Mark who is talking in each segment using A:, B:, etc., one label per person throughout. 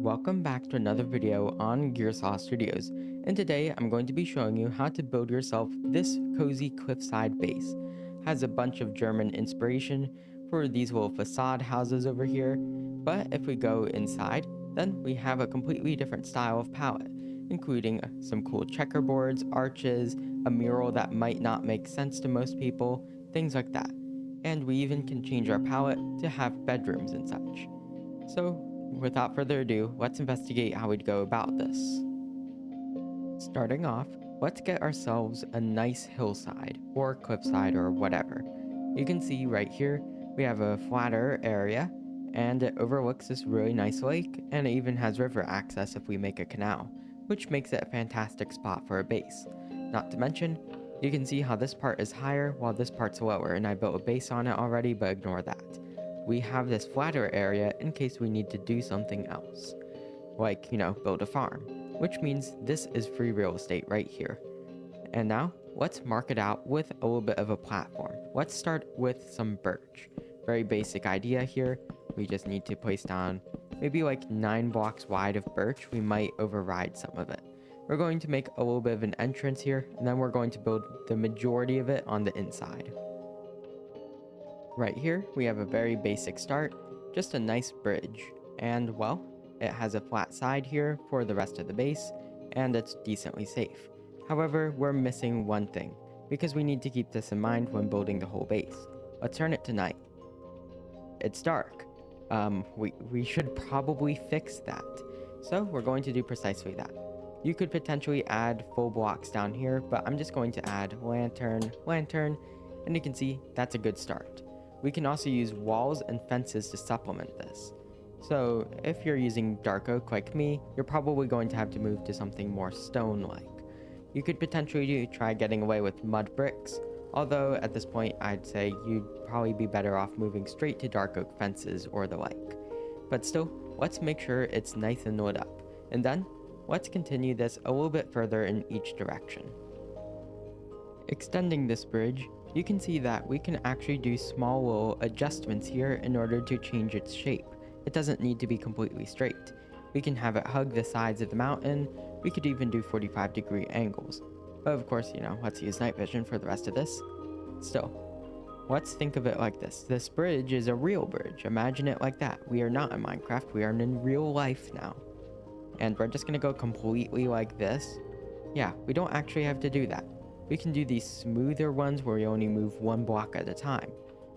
A: Welcome back to another video on Gearsaw Studios, and today I'm going to be showing you how to build yourself this cozy cliffside base. Has a bunch of German inspiration for these little facade houses over here, but if we go inside, then we have a completely different style of palette, including some cool checkerboards, arches, a mural that might not make sense to most people, things like that. And we even can change our palette to have bedrooms and such. So, without further ado, let's investigate how we'd go about this. Starting off, let's get ourselves a nice hillside, or cliffside, or whatever. You can see right here, we have a flatter area, and it overlooks this really nice lake, and it even has river access if we make a canal, which makes it a fantastic spot for a base. Not to mention, you can see how this part is higher while this part's lower, and I built a base on it already, but ignore that. We have this flatter area in case we need to do something else, like, build a farm, which means this is free real estate right here. And now, let's mark it out with a little bit of a platform. Let's start with some birch. Very basic idea here. We just need to place down maybe like 9 blocks wide of birch. We might override some of it. We're going to make a little bit of an entrance here, and then we're going to build the majority of it on the inside. Right here, we have a very basic start, just a nice bridge, and well, it has a flat side here for the rest of the base, and it's decently safe. However, we're missing one thing, because we need to keep this in mind when building the whole base. Let's turn it to night. It's dark. We should probably fix that. So we're going to do precisely that. You could potentially add full blocks down here, but I'm just going to add lantern, and you can see that's a good start. We can also use walls and fences to supplement this. So if you're using dark oak like me, you're probably going to have to move to something more stone-like. You could potentially try getting away with mud bricks, although at this point I'd say you'd probably be better off moving straight to dark oak fences or the like. But still, let's make sure it's nice and lit up, and then let's continue this a little bit further in each direction. Extending this bridge, you can see that we can actually do small little adjustments here in order to change its shape. It doesn't need to be completely straight. We can have it hug the sides of the mountain. We could even do 45-degree angles. But of course, let's use night vision for the rest of this. Still, let's think of it like this. This bridge is a real bridge. Imagine it like that. We are not in Minecraft. We are in real life now. And we're just going to go completely like this. Yeah, we don't actually have to do that. We can do these smoother ones where we only move 1 block at a time.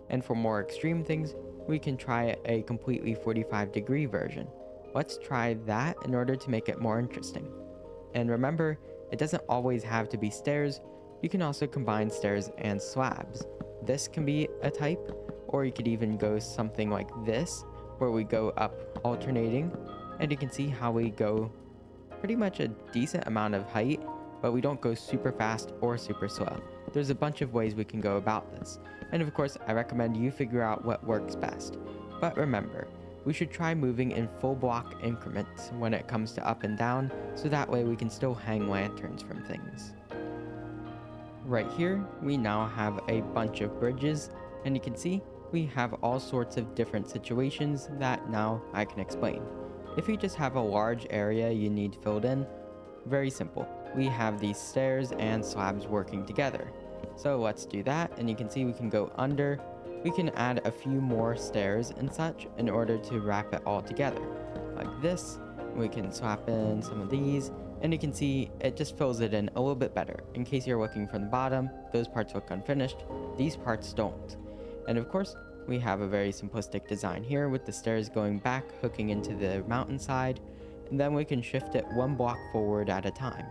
A: And for more extreme things, we can try a completely 45-degree version. Let's try that in order to make it more interesting. And remember, it doesn't always have to be stairs. You can also combine stairs and slabs. This can be a type, or you could even go something like this, where we go up alternating, and you can see how we go pretty much a decent amount of height, but we don't go super fast or super slow. There's a bunch of ways we can go about this, and of course I recommend you figure out what works best. But remember, we should try moving in full block increments when it comes to up and down, so that way we can still hang lanterns from things. Right here, we now have a bunch of bridges, and you can see we have all sorts of different situations that now I can explain. If you just have a large area you need filled in, very simple. We have these stairs and slabs working together. So let's do that, and you can see we can go under. We can add a few more stairs and such in order to wrap it all together. Like this, we can swap in some of these, and you can see it just fills it in a little bit better. In case you're looking from the bottom, those parts look unfinished, these parts don't. And of course, we have a very simplistic design here with the stairs going back, hooking into the mountainside, and then we can shift it 1 block forward at a time.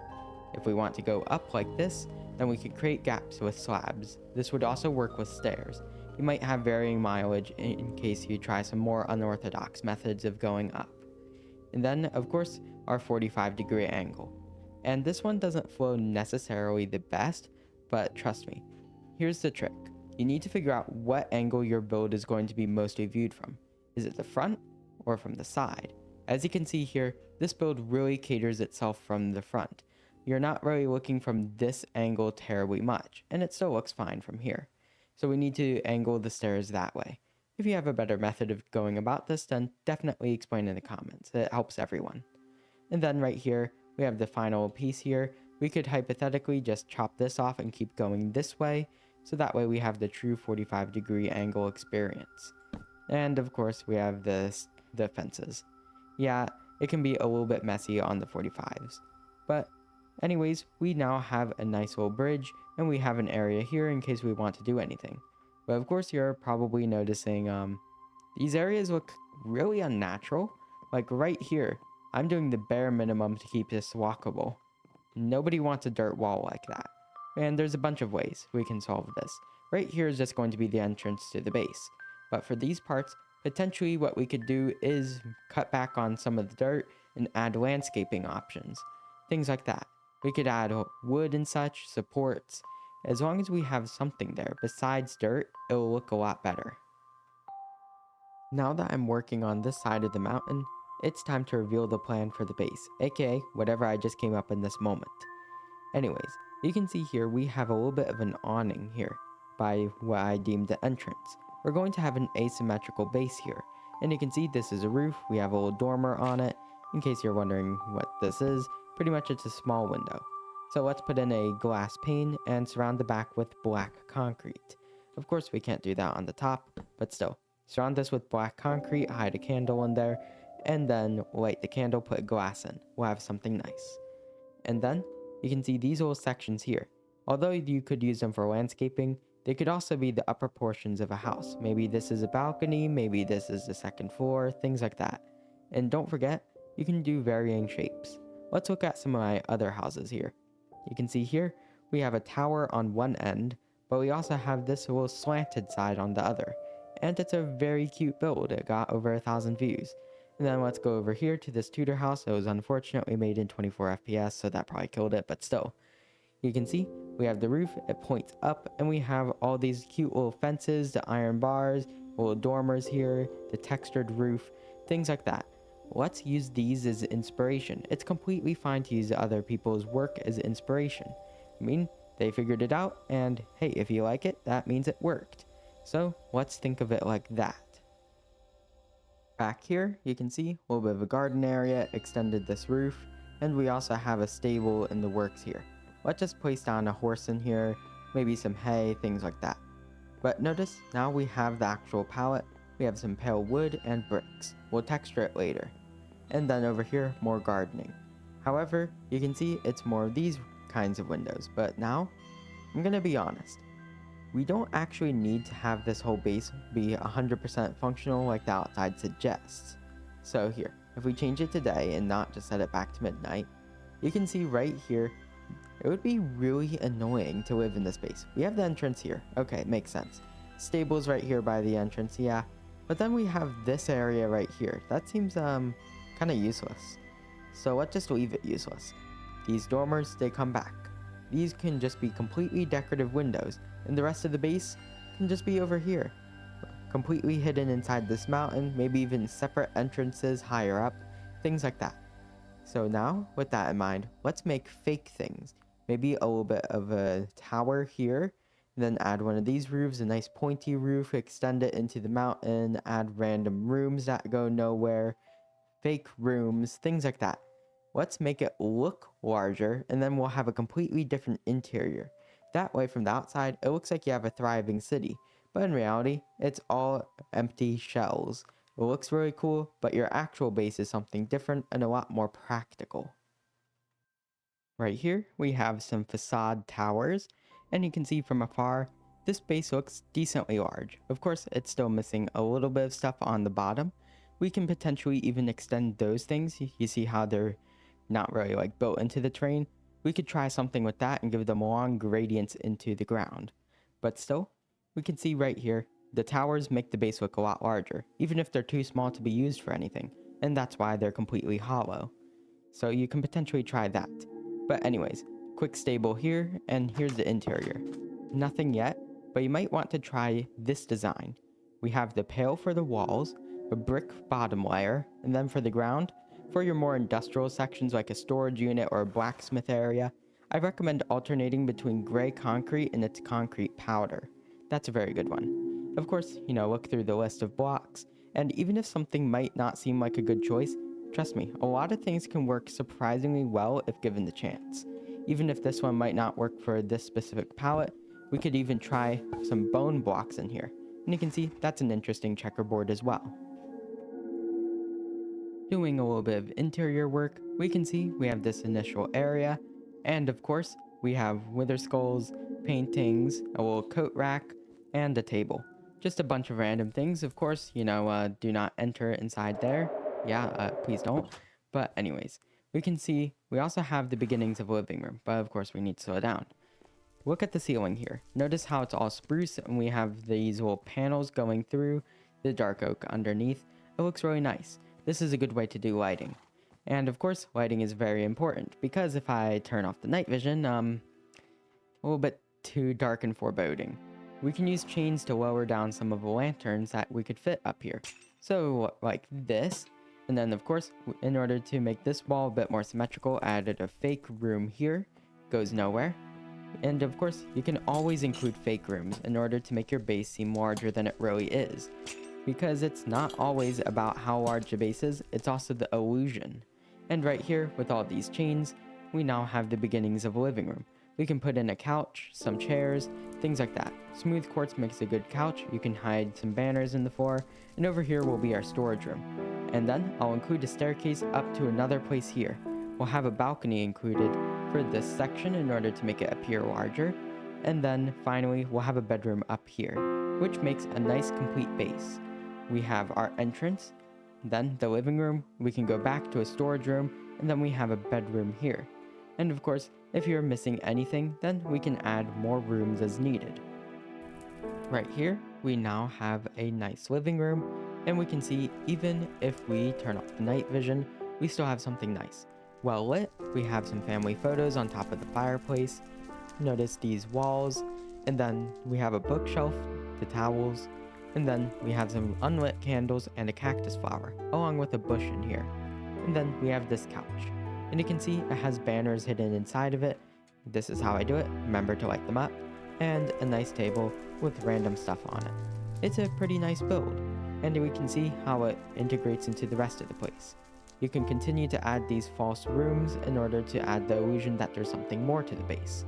A: If we want to go up like this, then we could create gaps with slabs. This would also work with stairs. You might have varying mileage in case you try some more unorthodox methods of going up. And then, of course, our 45-degree angle. And this one doesn't flow necessarily the best, but trust me, here's the trick. You need to figure out what angle your build is going to be mostly viewed from. Is it the front or from the side? As you can see here, this build really caters itself from the front. You're not really looking from this angle terribly much, and it still looks fine from here. So we need to angle the stairs that way. If you have a better method of going about this, then definitely explain in the comments. It helps everyone. And then right here, we have the final piece here. We could hypothetically just chop this off and keep going this way, so that way we have the true 45-degree angle experience. And of course, we have the fences. Yeah, it can be a little bit messy on the 45s. But anyways, we now have a nice little bridge, and we have an area here in case we want to do anything. But of course, you're probably noticing these areas look really unnatural. Like right here, I'm doing the bare minimum to keep this walkable. Nobody wants a dirt wall like that. And there's a bunch of ways we can solve this. Right here is just going to be the entrance to the base. But for these parts, potentially what we could do is cut back on some of the dirt and add landscaping options. Things like that. We could add wood and such, supports. As long as we have something there besides dirt, it'll look a lot better. Now that I'm working on this side of the mountain, it's time to reveal the plan for the base, aka whatever I just came up in this moment. Anyways, you can see here we have a little bit of an awning here, by what I deemed the entrance. We're going to have an asymmetrical base here, and you can see this is a roof, we have a little dormer on it. In case you're wondering what this is, pretty much it's a small window. So let's put in a glass pane and surround the back with black concrete. Of course we can't do that on the top, but still. Surround this with black concrete, hide a candle in there, and then light the candle, put glass in. We'll have something nice. And then you can see these little sections here. Although you could use them for landscaping, they could also be the upper portions of a house. Maybe this is a balcony, maybe this is the second floor, things like that. And don't forget, you can do varying shapes. Let's look at some of my other houses here. You can see here, we have a tower on one end, but we also have this little slanted side on the other. And it's a very cute build. It got over 1,000 views. And then let's go over here to this Tudor house. It was unfortunately made in 24 FPS, so that probably killed it, but still. You can see we have the roof, it points up, and we have all these cute little fences, the iron bars, little dormers here, the textured roof, things like that. Let's use these as inspiration. It's completely fine to use other people's work as inspiration. I mean, they figured it out, and hey, if you like it, that means it worked. So let's think of it like that. Back here, you can see a little bit of a garden area, extended this roof, and we also have a stable in the works here. Let's just place down a horse in here, maybe some hay, things like that. But notice, now we have the actual pallet, we have some pale wood and bricks. We'll texture it later. And then over here, more gardening. However, you can see it's more of these kinds of windows, but now, I'm gonna be honest. We don't actually need to have this whole base be 100% functional like the outside suggests. So here, if we change it to day and not just set it back to midnight, you can see right here, it would be really annoying to live in this base. We have the entrance here. Okay, makes sense. Stables right here by the entrance, yeah. But then we have this area right here. That seems kind of useless. So let's just leave it useless. These dormers, they come back. These can just be completely decorative windows, and the rest of the base can just be over here. Completely hidden inside this mountain, maybe even separate entrances higher up, things like that. So now, with that in mind, let's make fake things. Maybe a little bit of a tower here, then add one of these roofs, a nice pointy roof, extend it into the mountain, add random rooms that go nowhere, fake rooms, things like that. Let's make it look larger, and then we'll have a completely different interior. That way, from the outside, it looks like you have a thriving city, but in reality, it's all empty shells. It looks really cool, but your actual base is something different and a lot more practical. Right here, we have some facade towers, and you can see from afar, this base looks decently large. Of course, it's still missing a little bit of stuff on the bottom. We can potentially even extend those things. You see how they're not really like built into the terrain. We could try something with that and give them long gradients into the ground. But still, we can see right here, the towers make the base look a lot larger, even if they're too small to be used for anything, and that's why they're completely hollow. So you can potentially try that. But anyways, quick stable here, and here's the interior. Nothing yet, but you might want to try this design. We have the pale for the walls, a brick bottom layer, and then for the ground, for your more industrial sections like a storage unit or a blacksmith area, I recommend alternating between gray concrete and its concrete powder. That's a very good one. Of course, look through the list of blocks, and even if something might not seem like a good choice, trust me, a lot of things can work surprisingly well if given the chance. Even if this one might not work for this specific palette, we could even try some bone blocks in here. And you can see that's an interesting checkerboard as well. Doing a little bit of interior work, we can see we have this initial area, and of course, we have wither skulls, paintings, a little coat rack, and a table. Just a bunch of random things, of course, do not enter inside there. Yeah, please don't. But anyways, we can see we also have the beginnings of a living room, but of course we need to slow down. Look at the ceiling here. Notice how it's all spruce and we have these little panels going through the dark oak underneath. It looks really nice. This is a good way to do lighting. And of course, lighting is very important because if I turn off the night vision, a little bit too dark and foreboding. We can use chains to lower down some of the lanterns that we could fit up here. So like this. And then of course, in order to make this wall a bit more symmetrical, I added a fake room here. Goes nowhere. And of course, you can always include fake rooms in order to make your base seem larger than it really is. Because it's not always about how large the base is, it's also the illusion. And right here, with all these chains, we now have the beginnings of a living room. We can put in a couch, some chairs, things like that. Smooth quartz makes a good couch, you can hide some banners in the floor, and over here will be our storage room. And then I'll include a staircase up to another place here. We'll have a balcony included for this section in order to make it appear larger. And then finally, we'll have a bedroom up here, which makes a nice complete base. We have our entrance, then the living room, we can go back to a storage room, and then we have a bedroom here. And of course, if you're missing anything, then we can add more rooms as needed. Right here, we now have a nice living room, and we can see even if we turn off the night vision, we still have something nice. Well lit, we have some family photos on top of the fireplace. Notice these walls, and then we have a bookshelf, the towels, and then we have some unlit candles and a cactus flower, along with a bush in here. And then we have this couch. And you can see it has banners hidden inside of it. This is how I do it, remember to light them up. And a nice table with random stuff on it. It's a pretty nice build, and we can see how it integrates into the rest of the place. You can continue to add these false rooms in order to add the illusion that there's something more to the base.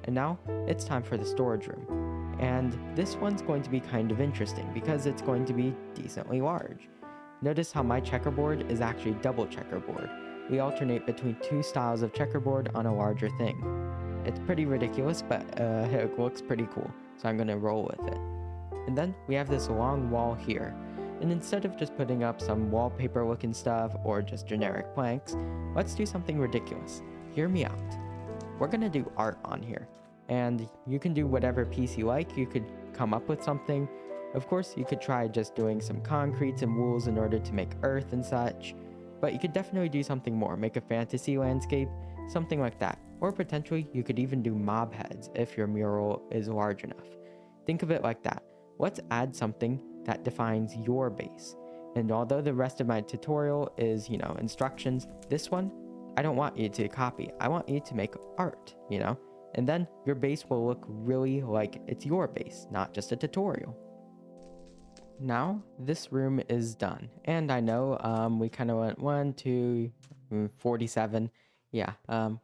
A: And now, it's time for the storage room. And this one's going to be kind of interesting because it's going to be decently large. Notice how my checkerboard is actually double checkerboard. We alternate between two styles of checkerboard on a larger thing. It's pretty ridiculous, but it looks pretty cool, so I'm going to roll with it. And then we have this long wall here. And instead of just putting up some wallpaper looking stuff or just generic planks, let's do something ridiculous. Hear me out. We're gonna do art on here. And you can do whatever piece you like. You could come up with something. Of course, you could try just doing some concretes and wools in order to make earth and such. But you could definitely do something more. Make a fantasy landscape, something like that. Or potentially, you could even do mob heads if your mural is large enough. Think of it like that. Let's add something that defines your base. And although the rest of my tutorial is, instructions, this one, I don't want you to copy. I want you to make art, And then your base will look really like it's your base, not just a tutorial. Now, this room is done. And I know we kind of went 1, 2, 47. Yeah,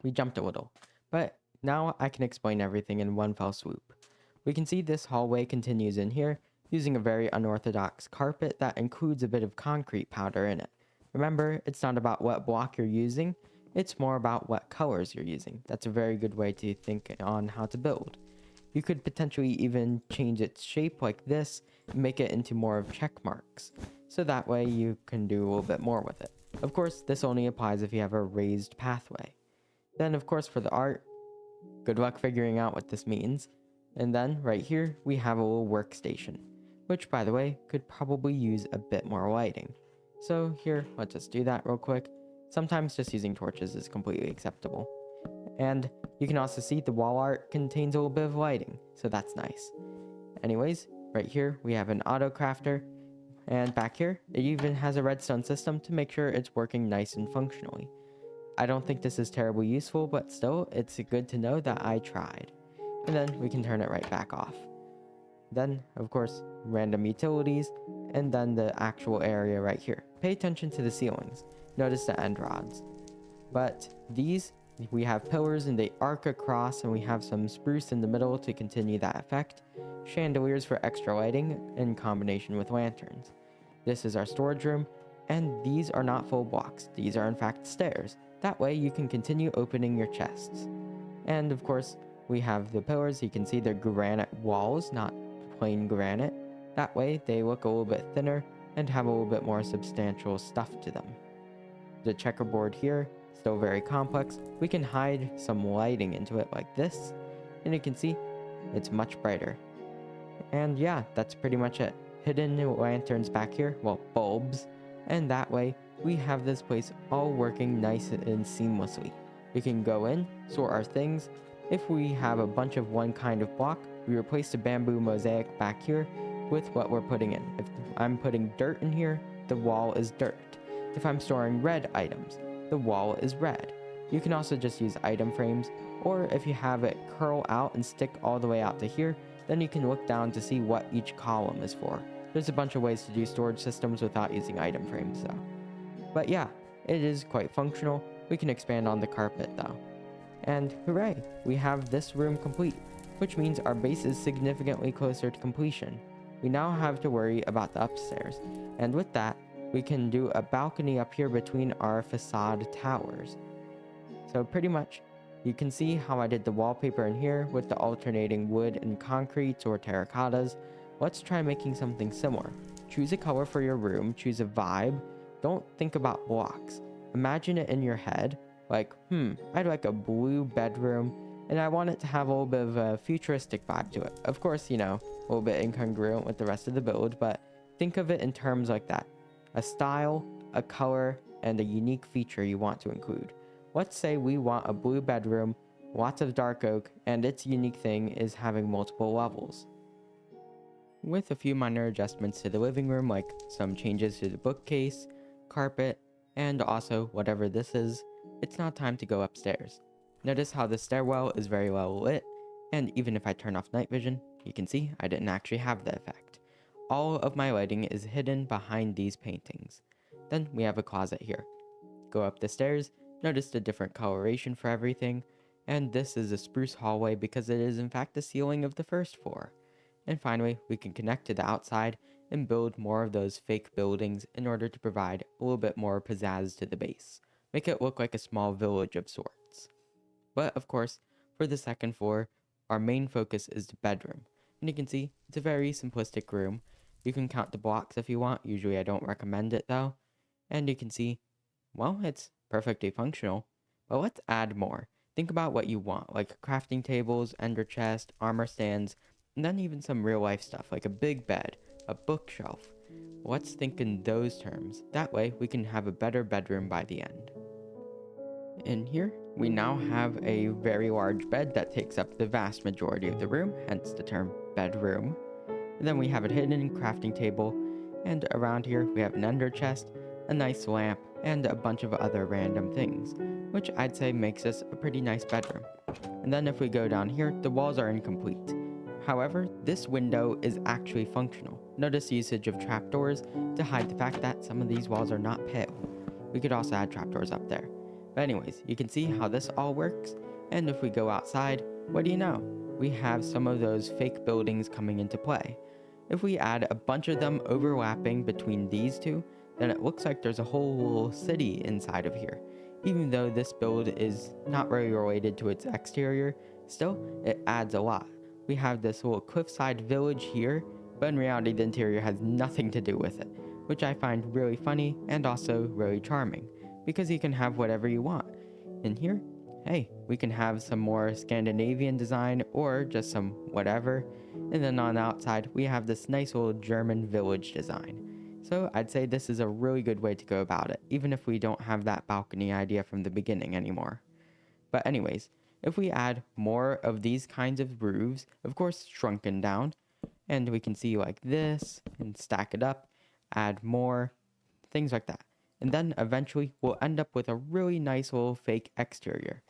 A: we jumped a little. But now I can explain everything in one fell swoop. We can see this hallway continues in here, using a very unorthodox carpet that includes a bit of concrete powder in it. Remember, it's not about what block you're using, it's more about what colors you're using. That's a very good way to think on how to build. You could potentially even change its shape like this and make it into more of check marks. So that way you can do a little bit more with it. Of course, this only applies if you have a raised pathway. Then of course for the art, good luck figuring out what this means. And then right here, we have a little workstation, which by the way, could probably use a bit more lighting. So here, let's just do that real quick. Sometimes just using torches is completely acceptable. And you can also see the wall art contains a little bit of lighting, so that's nice. Anyways, right here, we have an auto crafter. And back here, it even has a redstone system to make sure it's working nice and functionally. I don't think this is terribly useful, but still, it's good to know that I tried. And then we can turn it right back off. Then, of course, random utilities, and then the actual area right here. Pay attention to the ceilings. Notice the end rods. But these, we have pillars and they arc across, and we have some spruce in the middle to continue that effect. Chandeliers for extra lighting in combination with lanterns. This is our storage room, and these are not full blocks. These are in fact stairs. That way you can continue opening your chests. And of course, we have the pillars. You can see they're granite walls, not plain granite. That way they look a little bit thinner and have a little bit more substantial stuff to them. The checkerboard here, still very complex. We can hide some lighting into it like this, and you can see it's much brighter. And yeah, that's pretty much it. Hidden lanterns back here, well, bulbs, and that way we have this place all working nice and seamlessly. We can go in, sort our things. If we have a bunch of one kind of block, we replace the bamboo mosaic back here with what we're putting in. If I'm putting dirt in here, the wall is dirt. If I'm storing red items, the wall is red. You can also just use item frames, or if you have it curl out and stick all the way out to here, then you can look down to see what each column is for. There's a bunch of ways to do storage systems without using item frames though. But yeah, it is quite functional. We can expand on the carpet though. And hooray, we have this room complete, which means our base is significantly closer to completion. We now have to worry about the upstairs, and with that, we can do a balcony up here between our facade towers. So pretty much, you can see how I did the wallpaper in here with the alternating wood and concretes or terracottas. Let's try making something similar. Choose a color for your room, choose a vibe. Don't think about blocks. Imagine it in your head, like, I'd like a blue bedroom, and I want it to have a little bit of a futuristic vibe to it. Of course, a little bit incongruent with the rest of the build, but think of it in terms like that. A style, a color, and a unique feature you want to include. Let's say we want a blue bedroom, lots of dark oak, and its unique thing is having multiple levels. With a few minor adjustments to the living room, like some changes to the bookcase, carpet, and also whatever this is, it's now time to go upstairs. Notice how the stairwell is very well lit, and even if I turn off night vision, you can see I didn't actually have the effect. All of my lighting is hidden behind these paintings. Then we have a closet here. Go up the stairs, notice the different coloration for everything, and this is a spruce hallway because it is in fact the ceiling of the first floor. And finally, we can connect to the outside and build more of those fake buildings in order to provide a little bit more pizzazz to the base. Make it look like a small village of sorts. But of course, for the second floor, our main focus is the bedroom. And you can see, it's a very simplistic room. You can count the blocks if you want, usually I don't recommend it though. And you can see, well, it's perfectly functional. But let's add more. Think about what you want, like crafting tables, ender chest, armor stands, and then even some real life stuff like a big bed, a bookshelf. Let's think in those terms. That way we can have a better bedroom by the end. In here, we now have a very large bed that takes up the vast majority of the room, hence the term bedroom. And then we have a hidden crafting table, and around here we have an ender chest, a nice lamp, and a bunch of other random things, which I'd say makes this a pretty nice bedroom. And then if we go down here, the walls are incomplete. However, this window is actually functional. Notice usage of trapdoors to hide the fact that some of these walls are not pale. We could also add trapdoors up there. But anyways, you can see how this all works, and if we go outside, what do you know? We have some of those fake buildings coming into play. If we add a bunch of them overlapping between these two, then it looks like there's a whole little city inside of here. Even though this build is not really related to its exterior, still, it adds a lot. We have this little cliffside village here, but in reality the interior has nothing to do with it, which I find really funny and also really charming, because you can have whatever you want. In here, hey, we can have some more Scandinavian design or just some whatever, and then on the outside we have this nice little German village design. So I'd say this is a really good way to go about it, even if we don't have that balcony idea from the beginning anymore. But anyways, if we add more of these kinds of roofs, of course shrunken down, and we can see like this, and stack it up, add more, things like that. And then eventually we'll end up with a really nice little fake exterior.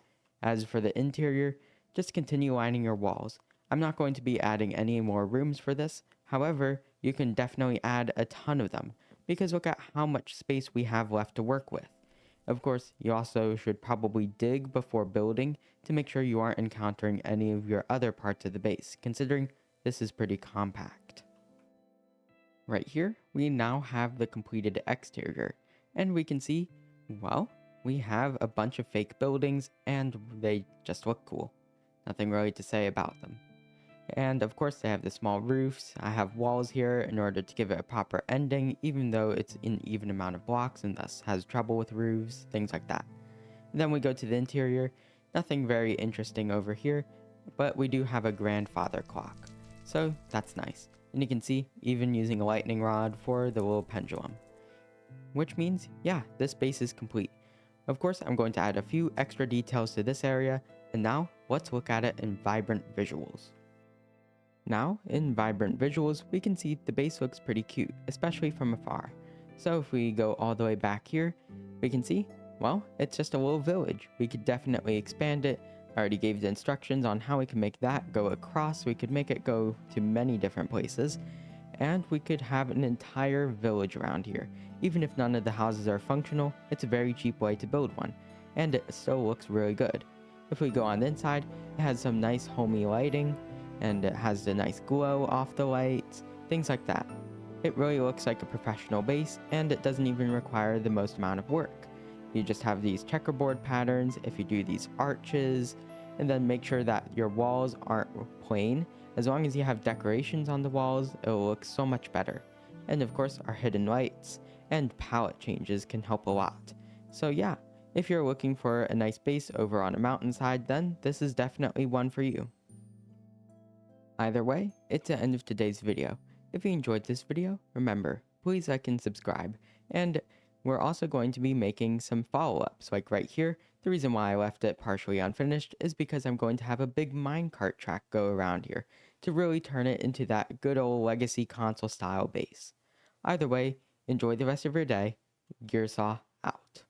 A: As for the interior, just continue lining your walls. I'm not going to be adding any more rooms for this. However, you can definitely add a ton of them because look at how much space we have left to work with. Of course, you also should probably dig before building to make sure you aren't encountering any of your other parts of the base, considering this is pretty compact. Right here, we now have the completed exterior, and we can see, well, we have a bunch of fake buildings and they just look cool. Nothing really to say about them. And of course, they have the small roofs. I have walls here in order to give it a proper ending, even though it's an even amount of blocks and thus has trouble with roofs, things like that. Then we go to the interior. Nothing very interesting over here, but we do have a grandfather clock. So that's nice. And you can see, even using a lightning rod for the little pendulum. Which means, yeah, this base is complete. Of course, I'm going to add a few extra details to this area, and now let's look at it in vibrant visuals. Now, in vibrant visuals, we can see the base looks pretty cute, especially from afar. So if we go all the way back here, we can see, well, it's just a little village. We could definitely expand it. I already gave the instructions on how we can make that go across. We could make it go to many different places. And we could have an entire village around here. Even if none of the houses are functional, it's a very cheap way to build one. And it still looks really good. If we go on the inside, it has some nice homey lighting, and it has the nice glow off the lights, things like that. It really looks like a professional base, and it doesn't even require the most amount of work. You just have these checkerboard patterns if you do these arches, and then make sure that your walls aren't plain. As long as you have decorations on the walls, it will look so much better. And of course, our hidden lights and palette changes can help a lot. So yeah, if you're looking for a nice base over on a mountainside, then this is definitely one for you. Either way, it's the end of today's video. If you enjoyed this video, remember, please like and subscribe. And we're also going to be making some follow-ups, like right here. The reason why I left it partially unfinished is because I'm going to have a big minecart track go around here to really turn it into that good old legacy console style base. Either way, enjoy the rest of your day. Gearsaw out.